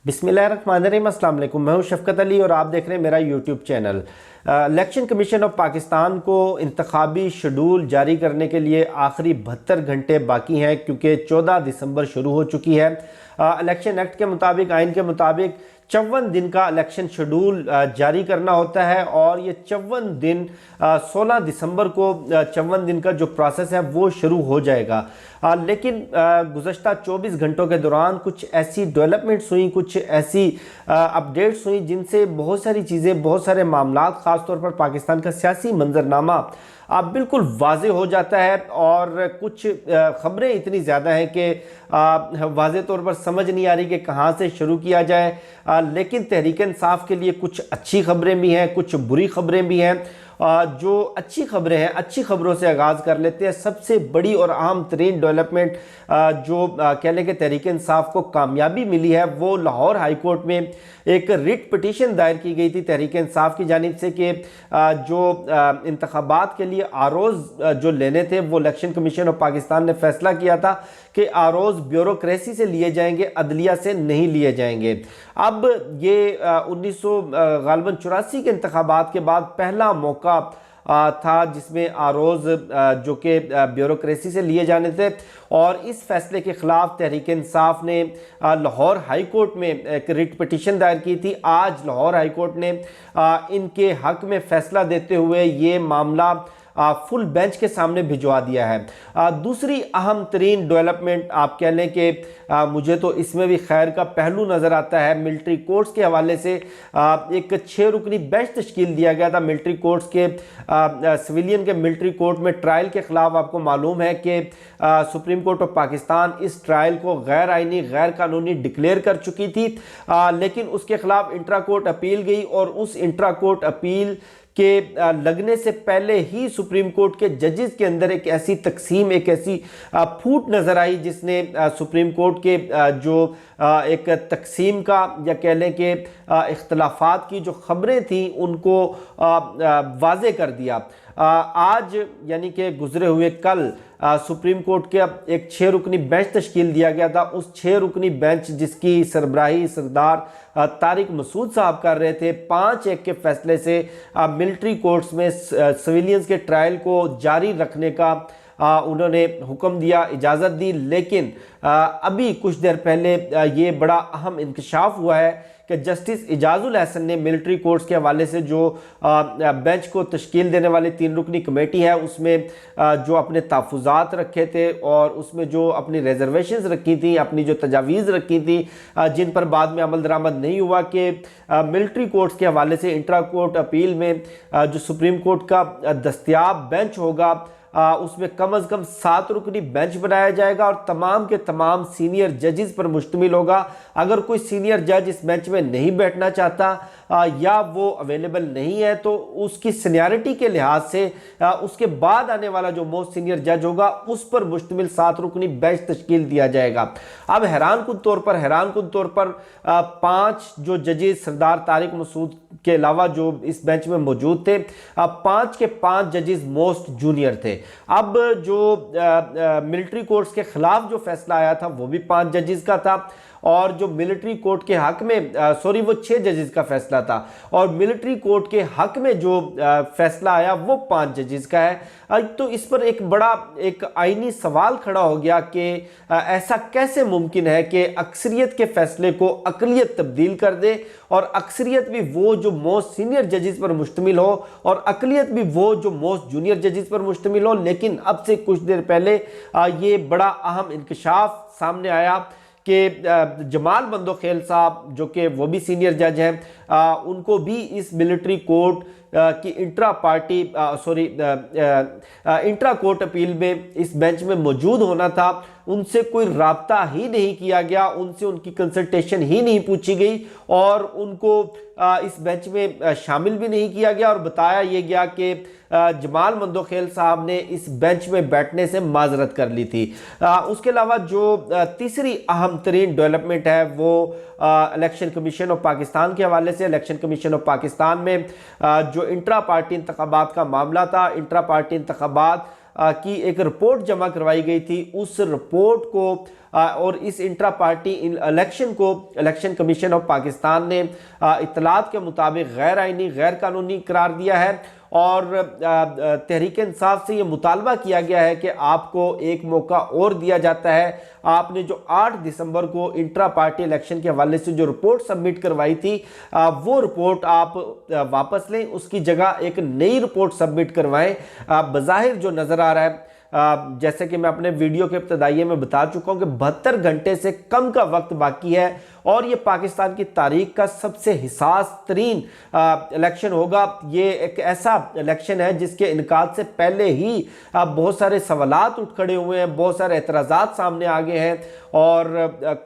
बिस्मिल्लाहिर्रहमानिर्रहीम, अस्सलाम वालेकुम। मैं हूं शफकत अली और आप देख रहे हैं मेरा YouTube channel. Election commission of Pakistan को इंतखाबी शेड्यूल जारी करने के लिए आखिरी 72 घंटे बाकी हैं, क्योंकि 14 दिसंबर शुरू हो चुकी है। इलेक्शन एक्ट के मुताबिक, आइन के मुताबिक 54 दिन का इलेक्शन शेड्यूल जारी करना होता है और ये 54 दिन 16 दिसंबर को 54 दिन का जो प्रोसेस है वो शुरू हो जाएगा। लेकिन गुज़श्ता 24 घंटों के दौरान कुछ ऐसी डेवलपमेंट्स हुई, कुछ ऐसी अपडेट्स हुई जिनसे बहुत सारी चीज़ें, बहुत सारे मामला, ख़ास तौर पर पाकिस्तान का सियासी मंजरनामा अब बिल्कुल वाज़े हो जाता है। और कुछ ख़बरें इतनी ज़्यादा हैं कि वाज़े तौर पर समझ नहीं आ रही कि कहाँ से शुरू किया जाए। लेकिन तहरीक इंसाफ के लिए कुछ अच्छी ख़बरें भी हैं, कुछ बुरी ख़बरें भी हैं। जो अच्छी ख़बरें हैं, अच्छी ख़बरों से आगाज़ कर लेते हैं। सबसे बड़ी और अहम तरीन डेवलपमेंट जो कह लें कि तहरीक इंसाफ को कामयाबी मिली है, वो लाहौर हाई कोर्ट में एक रिट पिटीशन दायर की गई थी तहरीक इंसाफ की जानिब से कि जो इंतखाबात के लिए आरोज़ जो लेने थे वो इलेक्शन कमीशन ऑफ पाकिस्तान ने फैसला किया था कि आरोज़ ब्यूरोक्रेसी से लिए जाएंगे, अदलिया से नहीं लिए जाएंगे। अब ये 1984 के इंतखाबात के बाद पहला मौका था जिसमें आरोज़ जो कि ब्यूरोक्रेसी से लिए जाने थे, और इस फैसले के ख़िलाफ़ तहरीक इंसाफ ने लाहौर हाई कोर्ट में एक रिट पिटीशन दायर की थी। आज लाहौर हाई कोर्ट ने इनके हक़ में फ़ैसला देते हुए ये मामला फुल बेंच के सामने भिजवा दिया है। दूसरी अहम तरीन डेवलपमेंट आप कह लें कि मुझे तो इसमें भी खैर का पहलू नज़र आता है। मिलिट्री कोर्ट्स के हवाले से एक 6 रुकनी बेंच तश्कील दिया गया था मिलिट्री कोर्ट्स के, सिविलियन के मिलिट्री कोर्ट में ट्रायल के ख़िलाफ़। आपको मालूम है कि सुप्रीम कोर्ट ऑफ पाकिस्तान इस ट्रायल को गैर आइनी, गैर कानूनी डिक्लेयर कर चुकी थी, लेकिन उसके ख़िलाफ़ इंट्रा कोर्ट अपील गई और उस इंट्रा कोर्ट अपील के लगने से पहले ही सुप्रीम कोर्ट के जजेस के अंदर एक ऐसी तकसीम, एक ऐसी फूट नज़र आई जिसने सुप्रीम कोर्ट के जो एक तकसीम का, या कह लें कि इख्तलाफात की जो ख़बरें थी उनको वाज़े कर दिया। आज यानी कि गुजरे हुए कल सुप्रीम कोर्ट के एक 6 रुकनी बेंच तश्कील दिया गया था। उस 6 रुकनी बेंच जिसकी सरबराही सरदार तारिक मसूद साहब कर रहे थे, 5-1 के फैसले से मिलिट्री कोर्ट्स में सिविलियंस के ट्रायल को जारी रखने का उन्होंने हुक्म दिया, इजाज़त दी। लेकिन अभी कुछ देर पहले ये बड़ा अहम इंकशाफ हुआ है कि जस्टिस इजाजुल हसन ने मिलिट्री कोर्ट्स के हवाले से जो बेंच को तश्कील देने वाली 3 रुकनी कमेटी है उसमें जो अपने तहफ़्फ़ुज़ात रखे थे और उसमें जो अपनी रिजर्वेशंस रखी थी, अपनी जो तजावीज़ रखी थी, जिन पर बाद में अमल दरामद नहीं हुआ, कि मिलिट्री कोर्ट्स के हवाले से इंट्रा कोर्ट अपील में जो सुप्रीम कोर्ट का दस्तयाब बेंच होगा उसमें कम अज़ कम 7 रुकनी बेंच बनाया जाएगा और तमाम के तमाम सीनियर जजेस पर मुश्तमिल होगा। अगर कोई सीनियर जज इस बेंच में नहीं बैठना चाहता या वो अवेलेबल नहीं है तो उसकी सीनियरिटी के लिहाज से उसके बाद आने वाला जो मोस्ट सीनियर जज होगा उस पर मुश्तमिल 7 रुकनी बेंच तश्कील दिया जाएगा। अब हैरान कुन तौर पर 5 जो जजेस सरदार तारिक मसूद के अलावा जो इस बेंच में मौजूद थे, 5 के 5 जजेस मोस्ट जूनियर थे। अब जो मिलिट्री कोर्ट्स के खिलाफ जो फैसला आया था वो भी 5 जजेस का था, और जो मिलिट्री कोर्ट के हक में वो 6 जजेस का फैसला था, और मिलिट्री कोर्ट के हक में जो फैसला आया वो 5 जजेस का है। तो इस पर एक बड़ा एक आईनी सवाल खड़ा हो गया कि ऐसा कैसे मुमकिन है कि अक्सरियत के फैसले को अकलियत तब्दील कर दे, और अक्सरियत भी वो जो मोस्ट सीनियर जजेस पर मुश्तमिल हो और अकलियत भी वो जो मोस्ट जूनियर जजेस पर मुश्तमिल हो। लेकिन अब से कुछ देर पहले ये बड़ा अहम इंकशाफ सामने आया कि जमाल बंदोखेल साहब जो कि वो भी सीनियर जज हैं, उनको भी इस मिलिट्री कोर्ट की इंट्रा कोर्ट अपील में इस बेंच में मौजूद होना था। उनसे कोई राब्ता ही नहीं किया गया, उनसे उनकी कंसल्टेशन ही नहीं पूछी गई और उनको इस बेंच में शामिल भी नहीं किया गया, और बताया यह गया कि जमाल बंदोखेल साहब ने इस बेंच में बैठने से माजरत कर ली थी। उसके अलावा जो तीसरी अहम तरीन डेवलपमेंट है वो इलेक्शन कमीशन ऑफ पाकिस्तान के हवाले से। इलेक्शन कमीशन ऑफ पाकिस्तान में जो इंट्रा पार्टी इंतखाबात का मामला था, इंट्रा पार्टी इंतखाबात की एक रिपोर्ट जमा करवाई गई थी। उस रिपोर्ट को और इस इंट्रा पार्टी इलेक्शन को इलेक्शन कमीशन ऑफ पाकिस्तान ने इत्तलात के मुताबिक गैर आइनी गैर कानूनी करार दिया है और तहरीक इंसाफ से ये मुतालबा किया गया है कि आपको एक मौका और दिया जाता है। आपने जो 8 दिसंबर को इंट्रा पार्टी इलेक्शन के हवाले से जो रिपोर्ट सबमिट करवाई थी वो रिपोर्ट आप वापस लें, उसकी जगह एक नई रिपोर्ट सबमिट करवाएं। बज़ाहिर जो नज़र आ रहा है जैसे कि मैं अपने वीडियो के इब्तदाइये में बता चुका हूं कि 72 घंटे से कम का वक्त बाकी है और ये पाकिस्तान की तारीख का सबसे हिसास तरीन इलेक्शन होगा। ये एक ऐसा इलेक्शन है जिसके इनकाद से पहले ही बहुत सारे सवालात उठ खड़े हुए हैं, बहुत सारे एतराज़ात सामने आ गए हैं और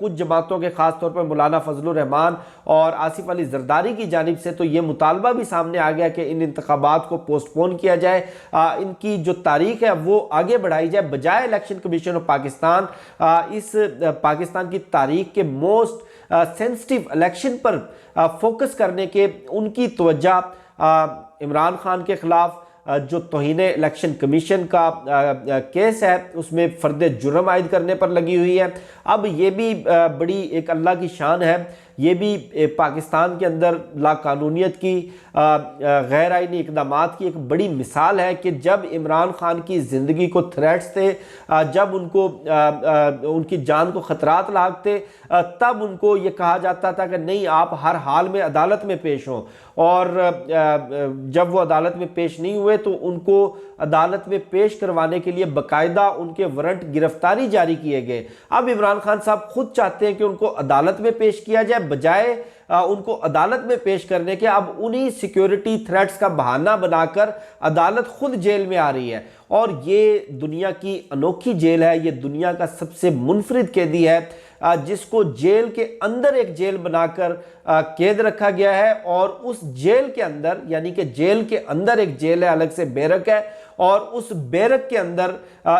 कुछ जमातों के ख़ास तौर पर मौलाना फजलुर रहमान और आसिफ अली जरदारी की जानिब से तो ये मुतालबा भी सामने आ गया कि इन इंतखाबात को पोस्टपोन किया जाए, इनकी जो तारीख है वो आगे बढ़ाई जाए, बजाय इलेक्शन कमीशन ऑफ पाकिस्तान इस पाकिस्तान की तारीख के मोस्ट सेंसिटिव इलेक्शन पर फोकस करने के उनकी तवज्जो इमरान खान के खिलाफ जो तौहीन इलेक्शन कमीशन का केस है उसमें फ़र्द जुर्म आयद करने पर लगी हुई है। अब ये भी बड़ी एक अल्लाह की शान है, ये भी पाकिस्तान के अंदर लाकानूनियत की गैर आइनी इक़दामात की एक बड़ी मिसाल है कि जब इमरान खान की ज़िंदगी को थ्रेट्स थे, जब उनको उनकी जान को ख़तरात लाक थे, तब उनको ये कहा जाता था कि नहीं आप हर हाल में अदालत में पेश हों और जब वो अदालत में पेश नहीं हुए तो उनको अदालत में पेश करवाने के लिए बाकायदा उनके वारंट गिरफ्तारी जारी किए गए। अब इमरान खान साहब खुद चाहते हैं कि उनको अदालत में पेश किया जाए, बजाय उनको अदालत में पेश करने के अब उन्हीं सिक्योरिटी थ्रेट्स का बहाना बनाकर अदालत खुद जेल में आ रही है। और ये दुनिया की अनोखी जेल है, ये दुनिया का सबसे मुनफरिद कैदी है जिसको जेल के अंदर एक जेल बनाकर कैद रखा गया है और उस जेल के अंदर यानी कि जेल के अंदर एक जेल है, अलग से बैरक है और उस बैरक के अंदर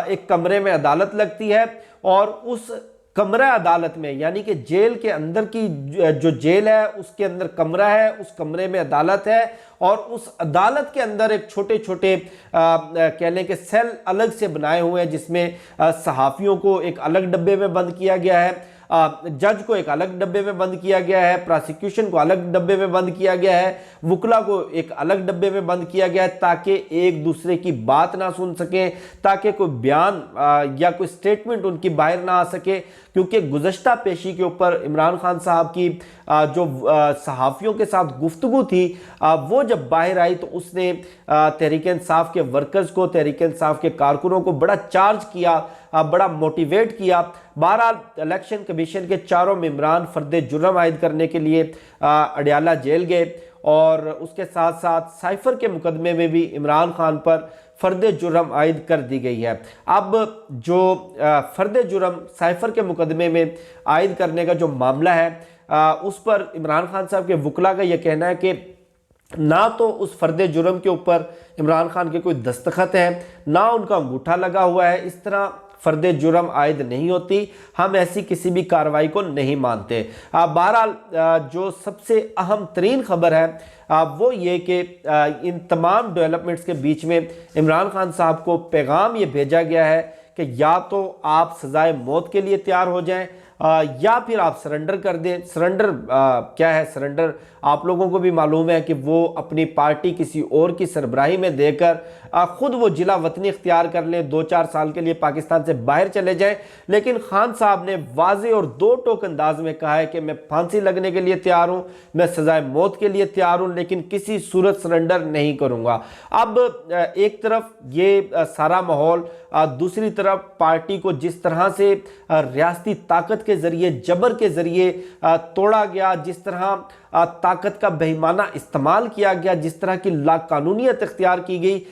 एक कमरे में अदालत लगती है और उस कमरा अदालत में यानी कि जेल के अंदर की जो जेल है उसके अंदर कमरा है, उस कमरे में अदालत है और उस अदालत के अंदर एक छोटे छोटे कह लें कि सेल अलग से बनाए हुए हैं जिसमें सहाफ़ियों को एक अलग डब्बे में बंद किया गया है, जज को एक अलग डब्बे में बंद किया गया है, प्रोसिक्यूशन को अलग डब्बे में बंद किया गया है, वुकला को एक अलग डब्बे में बंद किया गया है ताकि एक दूसरे की बात ना सुन सकें, ताकि कोई बयान या कोई स्टेटमेंट उनकी बाहर ना आ सके। क्योंकि गुज़श्ता पेशी के ऊपर इमरान खान साहब की जो सहाफ़ियों के साथ गुफ्तगू थी वो जब बाहर आई तो उसने तहरीक इंसाफ के वर्कर्स को, तहरीक इंसाफ के कारकुनों को बड़ा चार्ज किया, बड़ा मोटिवेट किया। बहरहाल इलेक्शन कमीशन के चारों मेंबरान फ़र्द जुर्म आयद करने के लिए अडयाला जेल गए और उसके साथ साथ साइफर के मुकदमे में भी इमरान खान पर फ़र्द जुर्म आयद कर दी गई है। अब जो फ़र्द जुर्म साइफर के मुकदमे में आयद करने का जो मामला है उस पर इमरान खान साहब के वकला का यह कहना है कि ना तो उस फ़र्द जुर्म के ऊपर इमरान खान के कोई दस्तखत है, ना उनका अंगूठा लगा हुआ है, इस तरह फ़र्द जुर्म आयद नहीं होती, हम ऐसी किसी भी कार्रवाई को नहीं मानते। बहरहाल जो सबसे अहम तरीन खबर है वो ये कि इन तमाम डेवलपमेंट्स के बीच में इमरान खान साहब को पैगाम ये भेजा गया है कि या तो आप सज़ाए मौत के लिए तैयार हो जाएं या फिर आप सरेंडर कर दें। सरेंडर क्या है? सरेंडर आप लोगों को भी मालूम है कि वो अपनी पार्टी किसी और की सरबराही में देकर खुद वो जिला वतनी इख्तियार कर लें, 2-4 साल के लिए पाकिस्तान से बाहर चले जाएं। लेकिन खान साहब ने वाज़े और दो टोक अंदाज में कहा है कि मैं फांसी लगने के लिए तैयार हूँ, मैं सजाए मौत के लिए तैयार हूँ, लेकिन किसी सूरत सरेंडर नहीं करूँगा। अब एक तरफ ये सारा माहौल, दूसरी तरफ पार्टी को जिस तरह से रियासती ताकत के ज़रिए, जबर के ज़रिए तोड़ा गया, जिस तरह ताकत का बेईमाना इस्तेमाल किया गया, जिस तरह की लाकानूनियत इख्तियार की गई,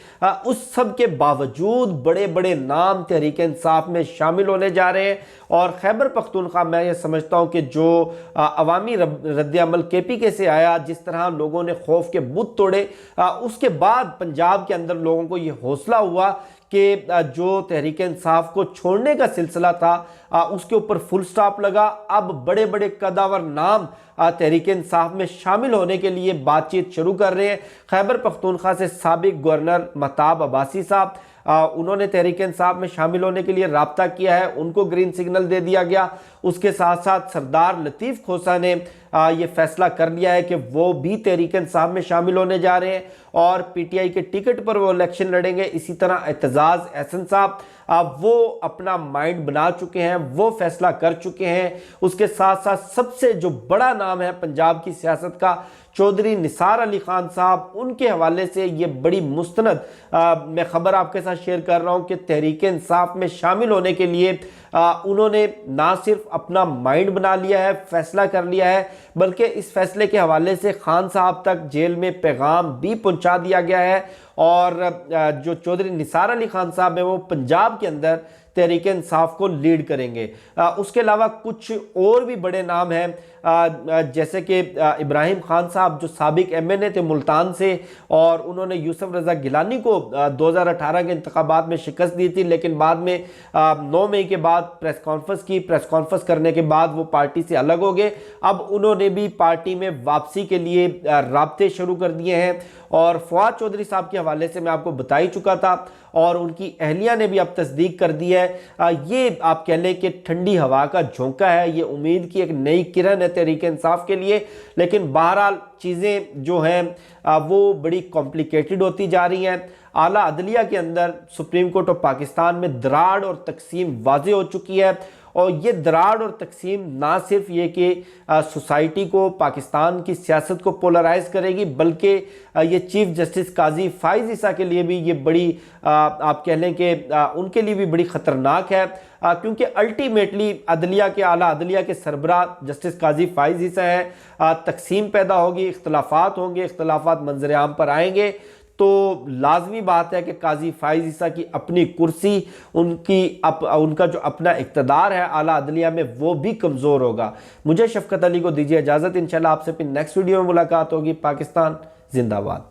उस सब के बावजूद बड़े बड़े नाम तहरीक इंसाफ में शामिल होने जा रहे हैं। और खैबर पख्तूनख्वा मैं ये समझता हूँ कि जो अवामी रद्द-ए-अमल KPK से आया, जिस तरह लोगों ने खौफ के बुत तोड़े, उसके बाद पंजाब के अंदर लोगों को ये हौसला हुआ कि जो तहरीक इंसाफ को छोड़ने का सिलसिला था उसके ऊपर फुल स्टॉप लगा। अब बड़े बड़े कदावर नाम तहरीक इंसाफ में शामिल होने के लिए बातचीत शुरू कर रहे हैं। खैबर पख्तूनख्वा से साबिक गवर्नर महताब अब्बासी साहब, उन्होंने तहरीक इंसाफ में शामिल होने के लिए राब्ता किया है, उनको ग्रीन सिग्नल दे दिया गया। उसके साथ साथ सरदार लतीफ़ खोसा ने ये फैसला कर लिया है कि वो भी तहरीक इंसाफ में शामिल होने जा रहे हैं और पीटीआई के टिकट पर वो इलेक्शन लड़ेंगे। इसी तरह एतजाज़ अहसन साहब वो अपना माइंड बना चुके हैं, वो फैसला कर चुके हैं। उसके साथ साथ सबसे जो बड़ा नाम है पंजाब की सियासत का, चौधरी निसार अली खान साहब, उनके हवाले से ये बड़ी मुस्तनद मैं खबर आपके साथ शेयर कर रहा हूँ कि तहरीक इंसाफ में शामिल होने के लिए उन्होंने ना सिर्फ अपना माइंड बना लिया है, फैसला कर लिया है, बल्कि इस फैसले के हवाले से खान साहब तक जेल में पैगाम भी पहुंचा दिया गया है। और जो चौधरी निसार अली खान साहब है वो पंजाब के अंदर तहरीक इंसाफ को लीड करेंगे। उसके अलावा कुछ और भी बड़े नाम हैं, जैसे कि इब्राहिम खान साहब जो साबिक एमएनए थे मुल्तान से, और उन्होंने यूसुफ रज़ा गिलानी को 2018 के इंतखाबात में शिकस्त दी थी, लेकिन बाद में 9 मई के बाद प्रेस कॉन्फ्रेंस की। प्रेस कॉन्फ्रेंस करने के बाद वो पार्टी से अलग हो गए। अब उन्होंने भी पार्टी में वापसी के लिए राब्ते शुरू कर दिए हैं। और फवाद चौधरी साहब के हवाले से मैं आपको बता ही चुका था, और उनकी अहलिया ने भी अब तस्दीक कर दी है। ये आप कह लें कि ठंडी हवा का झोंका है, ये उम्मीद की एक नई किरण है तहरीक इंसाफ के लिए। लेकिन बहरहाल चीज़ें जो हैं वो बड़ी कॉम्प्लिकेटेड होती जा रही हैं। आला अदलिया के अंदर सुप्रीम कोर्ट ऑफ पाकिस्तान में दराड़ और तकसीम वाज़े हो चुकी है, और ये दराड़ और तकसीम ना सिर्फ ये कि सोसाइटी को, पाकिस्तान की सियासत को पोलराइज करेगी, बल्कि ये चीफ जस्टिस काजी फाइज ईसा के लिए भी ये बड़ी आप कह लें कि उनके लिए भी बड़ी ख़तरनाक है, क्योंकि अल्टीमेटली अदलिया के, आला अदलिया के सरबरा जस्टिस काजी फाइज ईसा है। तकसीम पैदा होगी, इख्तलाफात होंगे, इख्तलाफात मंजर आम पर आएंगे, तो लाजमी बात है कि काजी फाइज ईसा की अपनी कुर्सी, उनका जो अपना इक़्तिदार है आला अदलिया में, वो भी कमज़ोर होगा। मुझे शफ़क़त अली को दीजिए इजाज़त, इंशाल्लाह आपसे फिर नेक्स्ट वीडियो में मुलाकात होगी। पाकिस्तान जिंदाबाद।